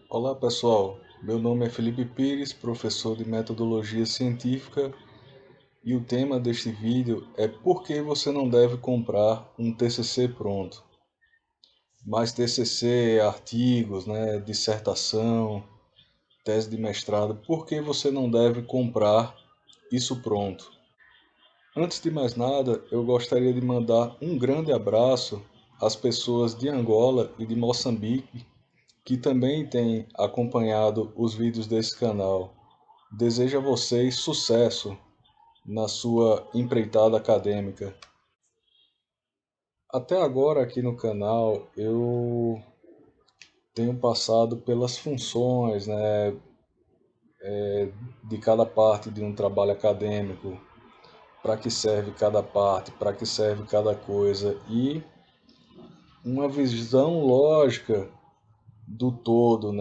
Olá pessoal, meu nome é Felipe Pires, professor de metodologia científica, e o tema deste vídeo é por que você não deve comprar um TCC pronto. Mas TCC, artigos, dissertação, tese de mestrado, por que você não deve comprar isso pronto? Antes de mais nada, eu gostaria de mandar um grande abraço às pessoas de Angola e de Moçambique que também têm acompanhado os vídeos desse canal. Desejo a vocês sucesso na sua empreitada acadêmica. Até agora aqui no canal eu tenho passado pelas funções, de cada parte de um trabalho acadêmico, para que serve cada parte, para que serve cada coisa e uma visão lógica do todo,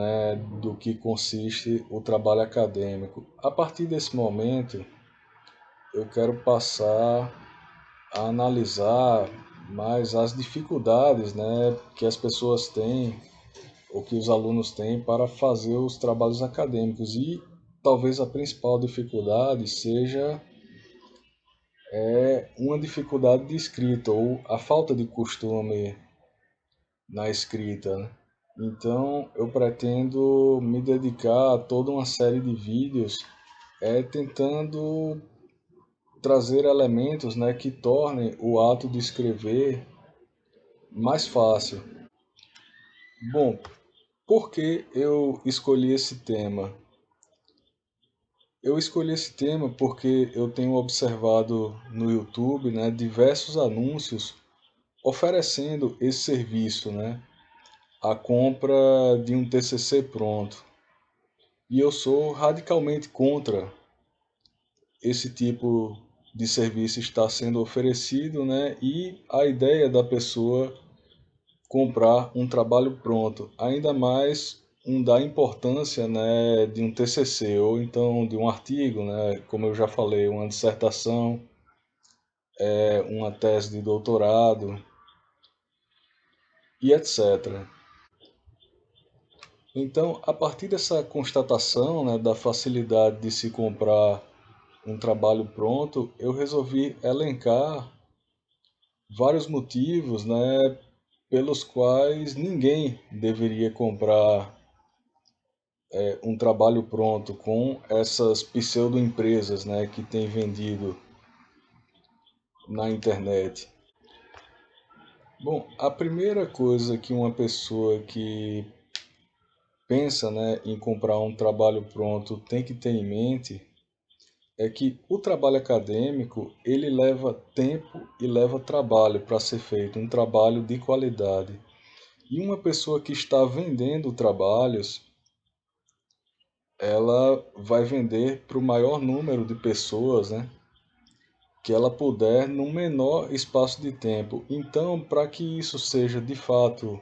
do que consiste o trabalho acadêmico. A partir desse momento, eu quero passar a analisar mais as dificuldades, que as pessoas têm ou que os alunos têm para fazer os trabalhos acadêmicos e talvez a principal dificuldade seja uma dificuldade de escrita ou a falta de costume na escrita, né? Então, eu pretendo me dedicar a toda uma série de vídeos tentando trazer elementos, que tornem o ato de escrever mais fácil. Bom, por que eu escolhi esse tema? Eu escolhi esse tema porque eu tenho observado no YouTube, diversos anúncios oferecendo esse serviço, a compra de um TCC pronto. E eu sou radicalmente contra esse tipo de serviço estar sendo oferecido, e a ideia da pessoa comprar um trabalho pronto, ainda mais um da importância, de um TCC ou então de um artigo, como eu já falei, uma dissertação, uma tese de doutorado e etc. Então, a partir dessa constatação, da facilidade de se comprar um trabalho pronto, eu resolvi elencar vários motivos, pelos quais ninguém deveria comprar um trabalho pronto com essas pseudo-empresas, que têm vendido na internet. Bom, a primeira coisa que uma pessoa que pensa, em comprar um trabalho pronto tem que ter em mente é que o trabalho acadêmico ele leva tempo e leva trabalho para ser feito, um trabalho de qualidade. E uma pessoa que está vendendo trabalhos, ela vai vender para o maior número de pessoas, que ela puder no menor espaço de tempo. Então, para que isso seja de fato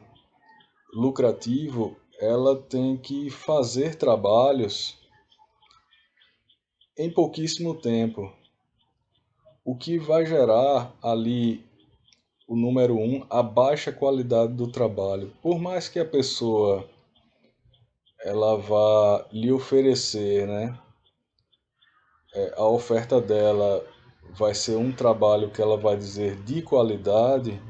lucrativo, ela tem que fazer trabalhos em pouquíssimo tempo, o que vai gerar ali o número um, a baixa qualidade do trabalho. Por mais que a pessoa ela vá lhe oferecer, a oferta dela vai ser um trabalho que ela vai dizer de qualidade,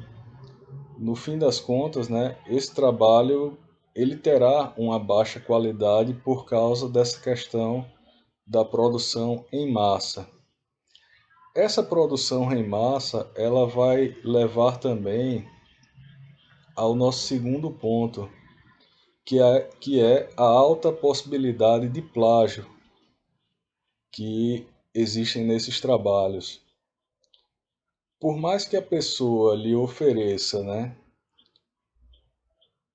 no fim das contas, esse trabalho ele terá uma baixa qualidade por causa dessa questão da produção em massa. Essa produção em massa, ela vai levar também ao nosso segundo ponto, que é a alta possibilidade de plágio que existem nesses trabalhos. Por mais que a pessoa lhe ofereça,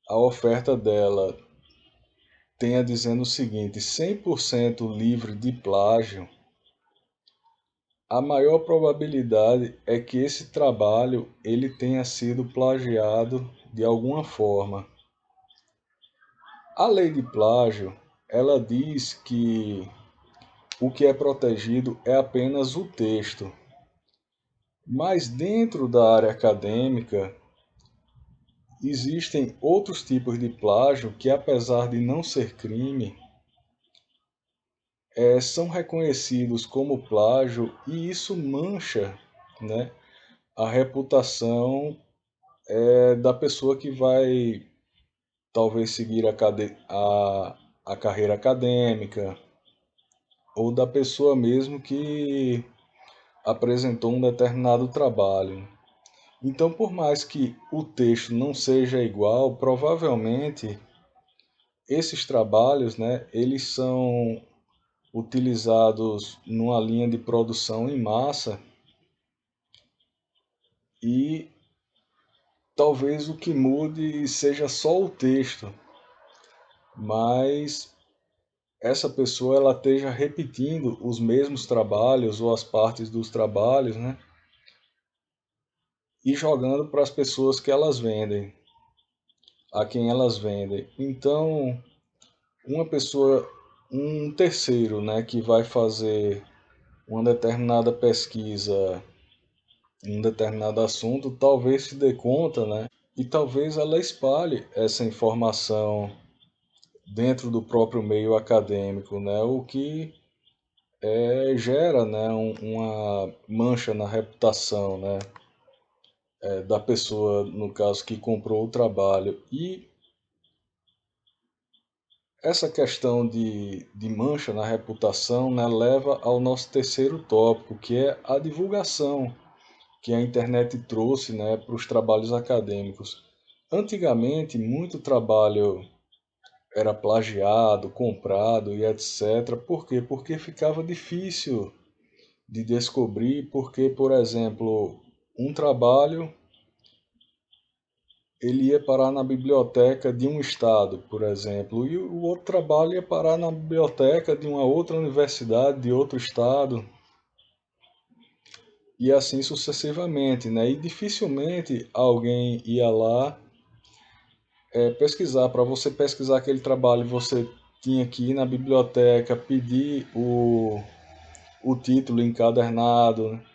a oferta dela tenha dizendo o seguinte, 100% livre de plágio, a maior probabilidade é que esse trabalho ele tenha sido plagiado de alguma forma. A lei de plágio, ela diz que o que é protegido é apenas o texto. Mas dentro da área acadêmica, existem outros tipos de plágio que, apesar de não ser crime, são reconhecidos como plágio e isso mancha, né, a reputação da pessoa que vai talvez seguir a carreira acadêmica ou da pessoa mesmo que apresentou um determinado trabalho. Então, por mais que o texto não seja igual, provavelmente esses trabalhos, né, eles são utilizados numa linha de produção em massa e talvez o que mude seja só o texto, mas essa pessoa ela esteja repetindo os mesmos trabalhos ou as partes dos trabalhos, né, e jogando para as pessoas que elas vendem, a quem elas vendem. Então, uma pessoa, um terceiro, né, que vai fazer uma determinada pesquisa em um determinado assunto, talvez se dê conta, né, e talvez ela espalhe essa informação dentro do próprio meio acadêmico, né, o que gera, né, uma mancha na reputação, né, da pessoa, no caso, que comprou o trabalho. E essa questão de mancha na reputação, né, leva ao nosso terceiro tópico, que é a divulgação que a internet trouxe, né, para os trabalhos acadêmicos. Antigamente, muito trabalho era plagiado, comprado e etc. Por quê? Porque ficava difícil de descobrir, porque, por exemplo, um trabalho ele ia parar na biblioteca de um estado, por exemplo, e o outro trabalho ia parar na biblioteca de uma outra universidade de outro estado, e assim sucessivamente, né? E dificilmente alguém ia lá pesquisar. Para você pesquisar aquele trabalho, você tinha que ir na biblioteca, pedir o título encadernado, né?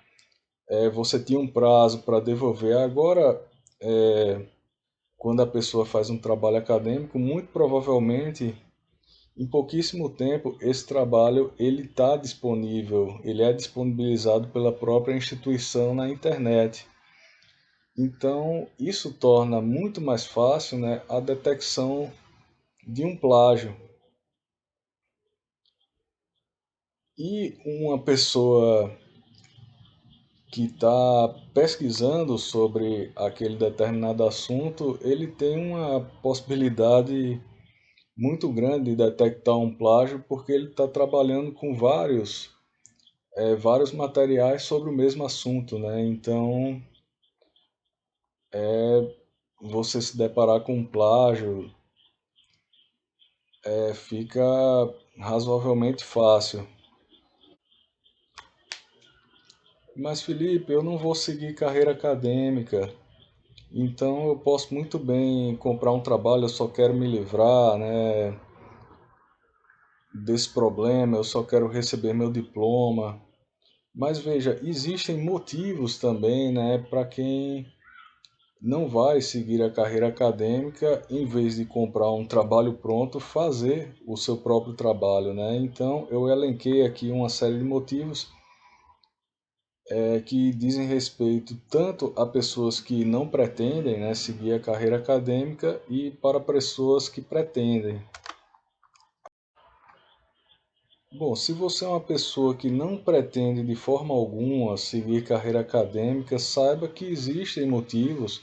Você tinha um prazo para devolver. Agora, quando a pessoa faz um trabalho acadêmico, muito provavelmente em pouquíssimo tempo, esse trabalho ele está disponível, ele é disponibilizado pela própria instituição na internet. Então, isso torna muito mais fácil, né, a detecção de um plágio. E uma pessoa que está pesquisando sobre aquele determinado assunto, ele tem uma possibilidade muito grande de detectar um plágio, porque ele está trabalhando com vários materiais sobre o mesmo assunto, né? Então, você se deparar com um plágio fica razoavelmente fácil. Mas, Felipe, eu não vou seguir carreira acadêmica, então eu posso muito bem comprar um trabalho, eu só quero me livrar, né, desse problema, eu só quero receber meu diploma. Mas veja, existem motivos também, né, para quem não vai seguir a carreira acadêmica, em vez de comprar um trabalho pronto, fazer o seu próprio trabalho, né? Então, eu elenquei aqui uma série de motivos que dizem respeito tanto a pessoas que não pretendem, né, seguir a carreira acadêmica e para pessoas que pretendem. Bom, se você é uma pessoa que não pretende de forma alguma seguir carreira acadêmica, saiba que existem motivos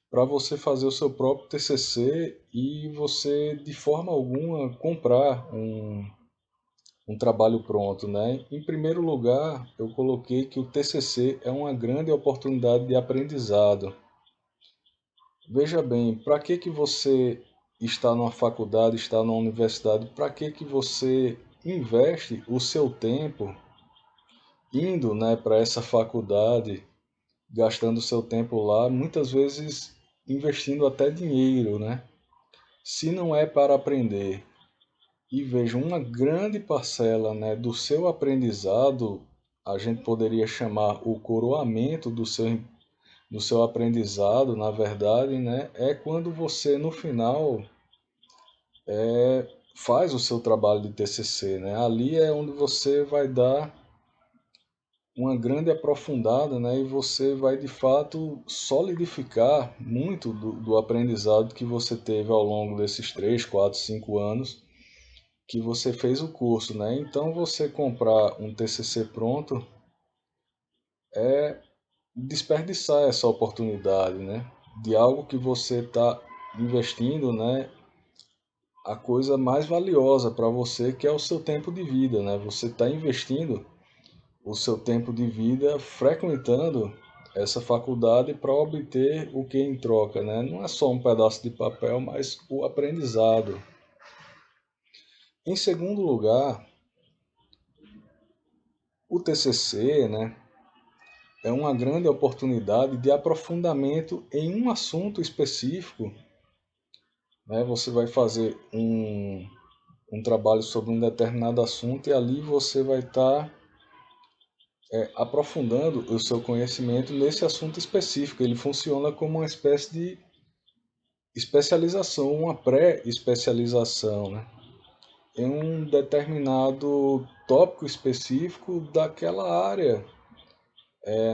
para você fazer o seu próprio TCC e você de forma alguma comprar um trabalho pronto, né? Em primeiro lugar, eu coloquei que o TCC é uma grande oportunidade de aprendizado. Veja bem, para que você está numa faculdade, está numa universidade, para que você investe o seu tempo indo, né, para essa faculdade, gastando o seu tempo lá, muitas vezes investindo até dinheiro, né? Se não é para aprender. E veja, uma grande parcela, né, do seu aprendizado, a gente poderia chamar o coroamento no seu aprendizado, na verdade, né, é quando você no final faz o seu trabalho de TCC, né? Ali é onde você vai dar uma grande aprofundada, né? E você vai de fato solidificar muito do aprendizado que você teve ao longo desses 3, 4, 5 anos que você fez o curso, né? Então você comprar um TCC pronto é desperdiçar essa oportunidade, né? De algo que você está investindo, né? A coisa mais valiosa para você, que é o seu tempo de vida, né? Você está investindo o seu tempo de vida frequentando essa faculdade para obter o que em troca, né? Não é só um pedaço de papel, mas o aprendizado. Em segundo lugar, o TCC, né, é uma grande oportunidade de aprofundamento em um assunto específico, né? Você vai fazer um trabalho sobre um determinado assunto e ali você vai estar aprofundando o seu conhecimento nesse assunto específico. Ele funciona como uma espécie de especialização, uma pré-especialização, né? Em um determinado tópico específico daquela área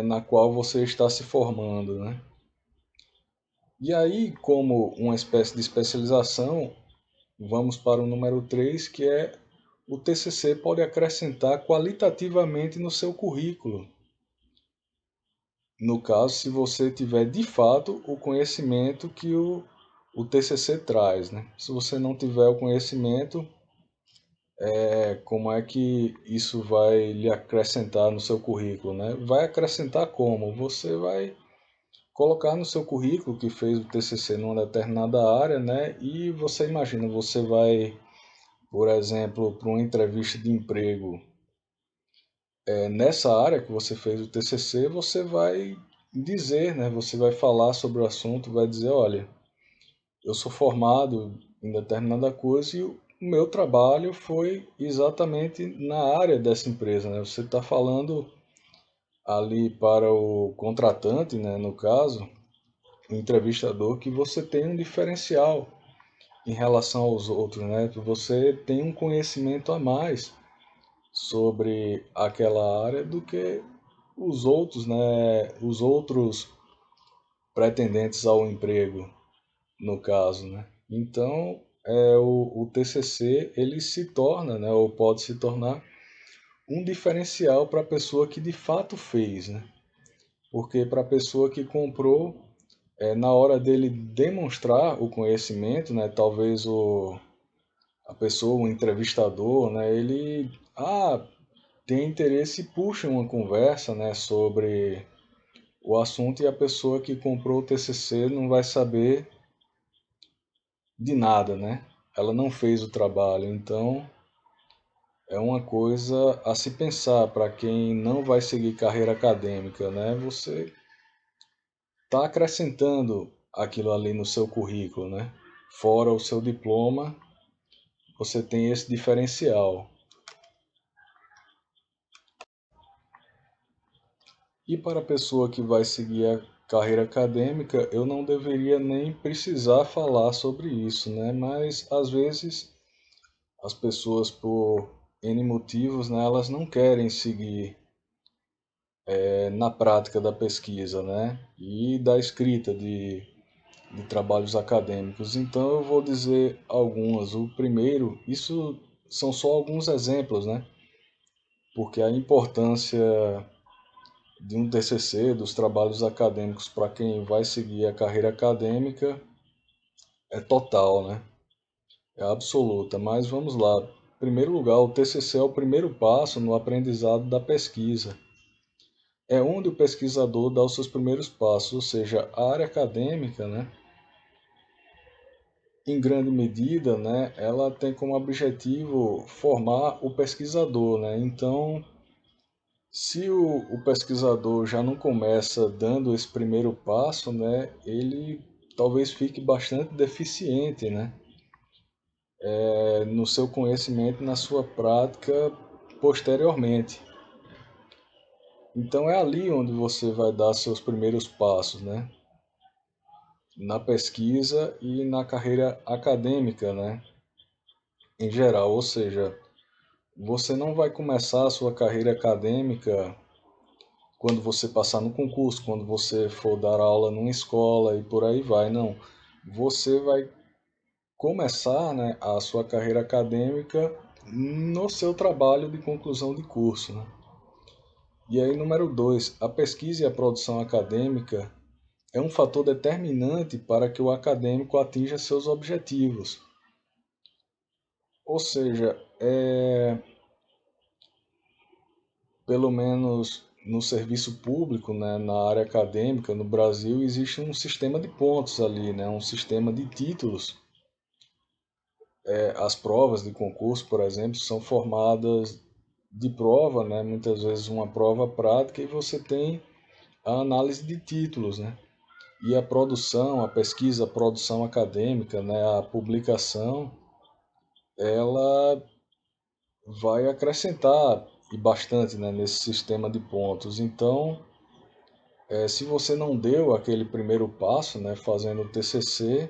na qual você está se formando, né? E aí, como uma espécie de especialização, vamos para o número 3, que é o TCC pode acrescentar qualitativamente no seu currículo. No caso, se você tiver de fato o conhecimento que o TCC traz, né? Se você não tiver o conhecimento, como é que isso vai lhe acrescentar no seu currículo, né? Vai acrescentar como? Você vai colocar no seu currículo que fez o TCC numa determinada área, né? E você imagina, você vai, por exemplo, para uma entrevista de emprego, nessa área que você fez o TCC, você vai dizer, né? Você vai falar sobre o assunto, vai dizer, olha, eu sou formado em determinada coisa e o meu trabalho foi exatamente na área dessa empresa, né? Você está falando ali para o contratante, né? No caso, o entrevistador, que você tem um diferencial em relação aos outros, né? Você tem um conhecimento a mais sobre aquela área do que os outros, né? Os outros pretendentes ao emprego, no caso, né? Então, o TCC ele se torna, né? Ou pode se tornar um diferencial para a pessoa que de fato fez, né? Porque para a pessoa que comprou, na hora dele demonstrar o conhecimento, né? Talvez a pessoa, o entrevistador, né? Ele tem interesse e puxa uma conversa, né? Sobre o assunto e a pessoa que comprou o TCC não vai saber de nada, né? Ela não fez o trabalho, então é uma coisa a se pensar para quem não vai seguir carreira acadêmica, né? Você está acrescentando aquilo ali no seu currículo, né? Fora o seu diploma, você tem esse diferencial. E para a pessoa que vai seguir a carreira acadêmica, eu não deveria nem precisar falar sobre isso, né? Mas às vezes as pessoas, por N motivos, né, elas não querem seguir na prática da pesquisa, né? E da escrita de trabalhos acadêmicos. Então eu vou dizer algumas. O primeiro, isso são só alguns exemplos, né? Porque a importância de um TCC, dos trabalhos acadêmicos para quem vai seguir a carreira acadêmica é total, né? É absoluta. Mas vamos lá. Em primeiro lugar, o TCC é o primeiro passo no aprendizado da pesquisa. É onde o pesquisador dá os seus primeiros passos, ou seja, a área acadêmica, né? Em grande medida, né, ela tem como objetivo formar o pesquisador, né? Então, se o pesquisador já não começa dando esse primeiro passo, né, ele talvez fique bastante deficiente, né, no seu conhecimento e na sua prática posteriormente. Então é ali onde você vai dar seus primeiros passos, né? Na pesquisa e na carreira acadêmica, né? Em geral, ou seja, você não vai começar a sua carreira acadêmica quando você passar no concurso, quando você for dar aula numa escola e por aí vai, não. Você vai começar, né, a sua carreira acadêmica no seu trabalho de conclusão de curso, né? E aí, número 2, a pesquisa e a produção acadêmica é um fator determinante para que o acadêmico atinja seus objetivos. Ou seja, pelo menos no serviço público, né, na área acadêmica, no Brasil, existe um sistema de pontos ali, né, um sistema de títulos. As provas de concurso, por exemplo, são formadas de prova, né, muitas vezes uma prova prática, e você tem a análise de títulos, né? E a produção, a pesquisa, a produção acadêmica, né, a publicação, ela vai acrescentar e bastante, né, nesse sistema de pontos. Então, se você não deu aquele primeiro passo, né, fazendo o TCC,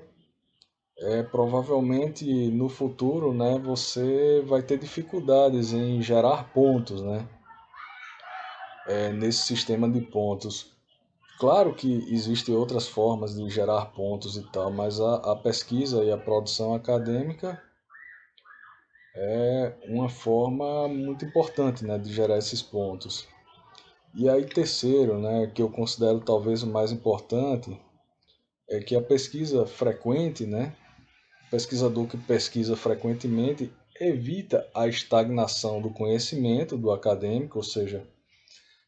provavelmente no futuro, né, você vai ter dificuldades em gerar pontos, né, nesse sistema de pontos. Claro que existem outras formas de gerar pontos e tal, mas a pesquisa e a produção acadêmica é uma forma muito importante, né, de gerar esses pontos. E aí, terceiro, né, que eu considero talvez o mais importante, é que a pesquisa frequente, né, pesquisador que pesquisa frequentemente evita a estagnação do conhecimento do acadêmico, ou seja,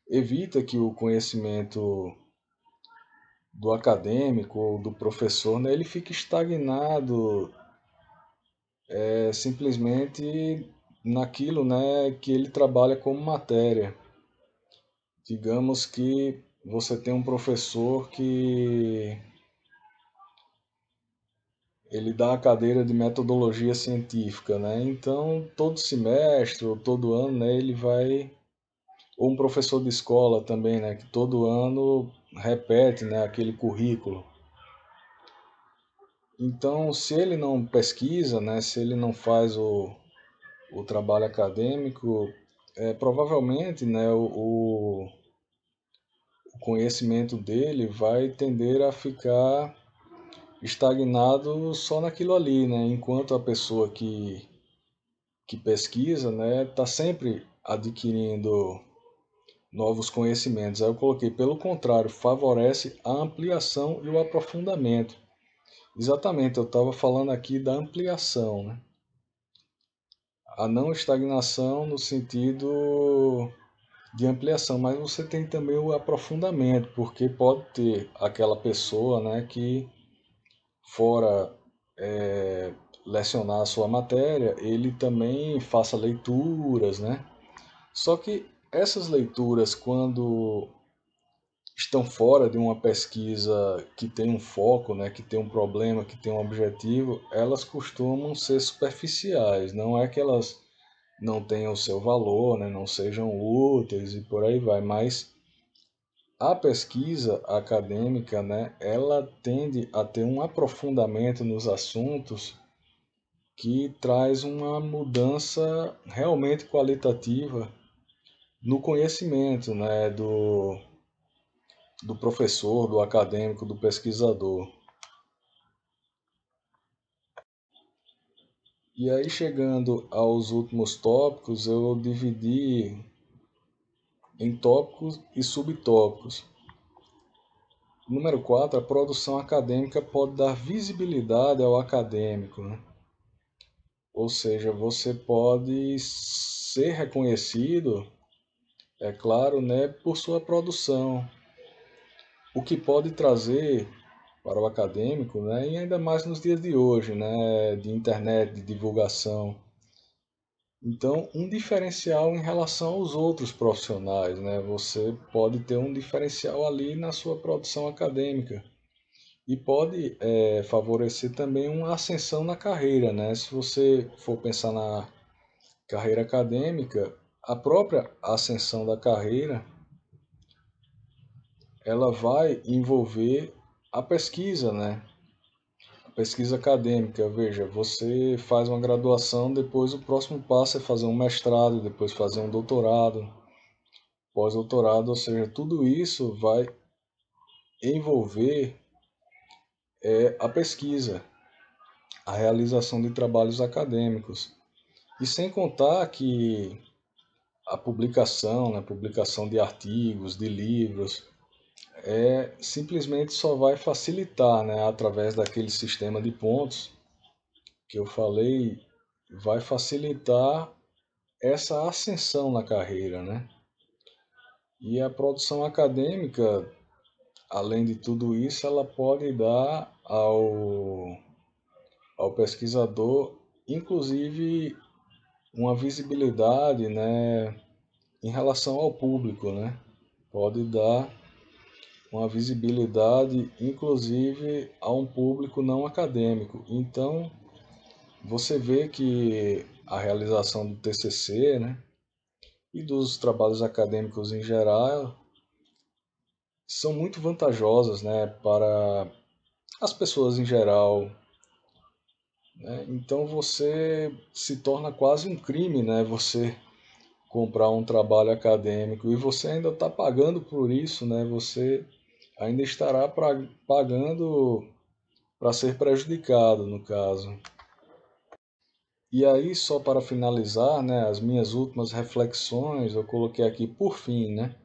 evita que o conhecimento do acadêmico ou do professor, né, ele fique estagnado simplesmente naquilo, né, que ele trabalha como matéria. Digamos que você tem um professor que ele dá a cadeira de metodologia científica, né? Então, todo semestre ou todo ano, né, ele vai, ou um professor de escola também, né, que todo ano repete, né, aquele currículo. Então, se ele não pesquisa, né, se ele não faz o trabalho acadêmico, provavelmente, né, o conhecimento dele vai tender a ficar estagnado só naquilo ali, né? Enquanto a pessoa que pesquisa, né, está sempre adquirindo novos conhecimentos. Aí eu coloquei, pelo contrário, favorece a ampliação e o aprofundamento. Exatamente, eu estava falando aqui da ampliação, né? A não estagnação no sentido de ampliação, mas você tem também o aprofundamento, porque pode ter aquela pessoa, né, que fora lecionar a sua matéria, ele também faça leituras, né? Só que essas leituras, quando estão fora de uma pesquisa que tem um foco, né, que tem um problema, que tem um objetivo, elas costumam ser superficiais. Não é que elas não tenham o seu valor, né, não sejam úteis e por aí vai, mas a pesquisa acadêmica, né, ela tende a ter um aprofundamento nos assuntos que traz uma mudança realmente qualitativa no conhecimento, né, do professor, do acadêmico, do pesquisador. E aí, chegando aos últimos tópicos, eu dividi em tópicos e subtópicos. Número 4, a produção acadêmica pode dar visibilidade ao acadêmico, né? Ou seja, você pode ser reconhecido, é claro, né, por sua produção, o que pode trazer para o acadêmico, né, e ainda mais nos dias de hoje, né, de internet, de divulgação. Então, um diferencial em relação aos outros profissionais, né? Você pode ter um diferencial ali na sua produção acadêmica e pode favorecer também uma ascensão na carreira, né? Se você for pensar na carreira acadêmica, a própria ascensão da carreira ela vai envolver a pesquisa, né? A pesquisa acadêmica. Veja, você faz uma graduação, depois o próximo passo é fazer um mestrado, depois fazer um doutorado, pós-doutorado, ou seja, tudo isso vai envolver a pesquisa, a realização de trabalhos acadêmicos. E sem contar que a publicação, né, publicação de artigos, de livros, simplesmente só vai facilitar, né, através daquele sistema de pontos que eu falei, vai facilitar essa ascensão na carreira, né? E a produção acadêmica, além de tudo isso, ela pode dar ao pesquisador, inclusive, uma visibilidade, né, em relação ao público, né? Pode dar uma visibilidade, inclusive, a um público não acadêmico. Então, você vê que a realização do TCC, né, e dos trabalhos acadêmicos em geral são muito vantajosas, né, para as pessoas em geral, né? Então você se torna quase um crime, né, você comprar um trabalho acadêmico e você ainda está pagando por isso, né? Você ainda estará pagando para ser prejudicado, no caso. E aí, só para finalizar, né, as minhas últimas reflexões, eu coloquei aqui por fim, né?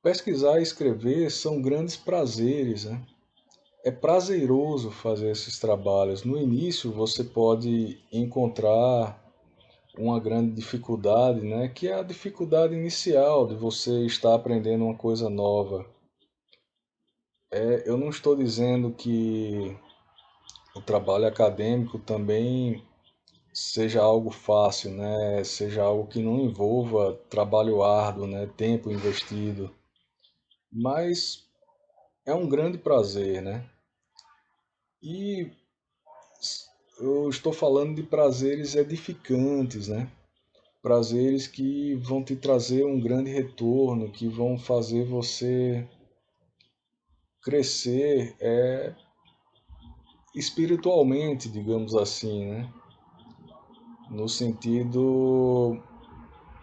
Pesquisar e escrever são grandes prazeres, né? É prazeroso fazer esses trabalhos. No início, você pode encontrar uma grande dificuldade, né? Que é a dificuldade inicial de você estar aprendendo uma coisa nova. Eu não estou dizendo que o trabalho acadêmico também seja algo fácil, né? Seja algo que não envolva trabalho árduo, né? Tempo investido. Mas é um grande prazer, né? E eu estou falando de prazeres edificantes, né? Prazeres que vão te trazer um grande retorno, que vão fazer você crescer espiritualmente, digamos assim, né? No sentido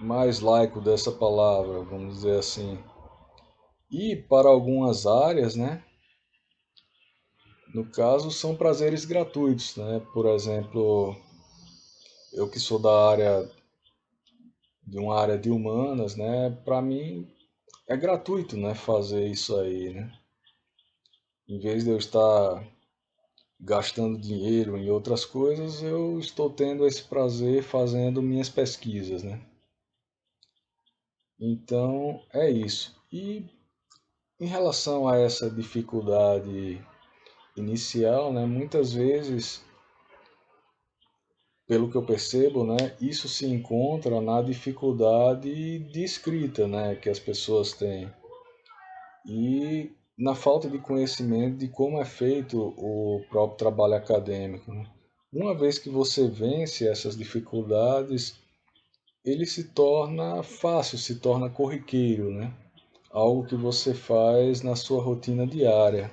mais laico dessa palavra, vamos dizer assim. E para algumas áreas, né? No caso, são prazeres gratuitos, né? Por exemplo, eu que sou da área de uma área de humanas, né? Para mim é gratuito, né? Fazer isso aí, né? Em vez de eu estar gastando dinheiro em outras coisas, eu estou tendo esse prazer fazendo minhas pesquisas, né? Então é isso. E em relação a essa dificuldade inicial, né? Muitas vezes, pelo que eu percebo, né? Isso se encontra na dificuldade de escrita, né? Que as pessoas têm. E na falta de conhecimento de como é feito o próprio trabalho acadêmico, né? Uma vez que você vence essas dificuldades, ele se torna fácil, se torna corriqueiro, né? Algo que você faz na sua rotina diária.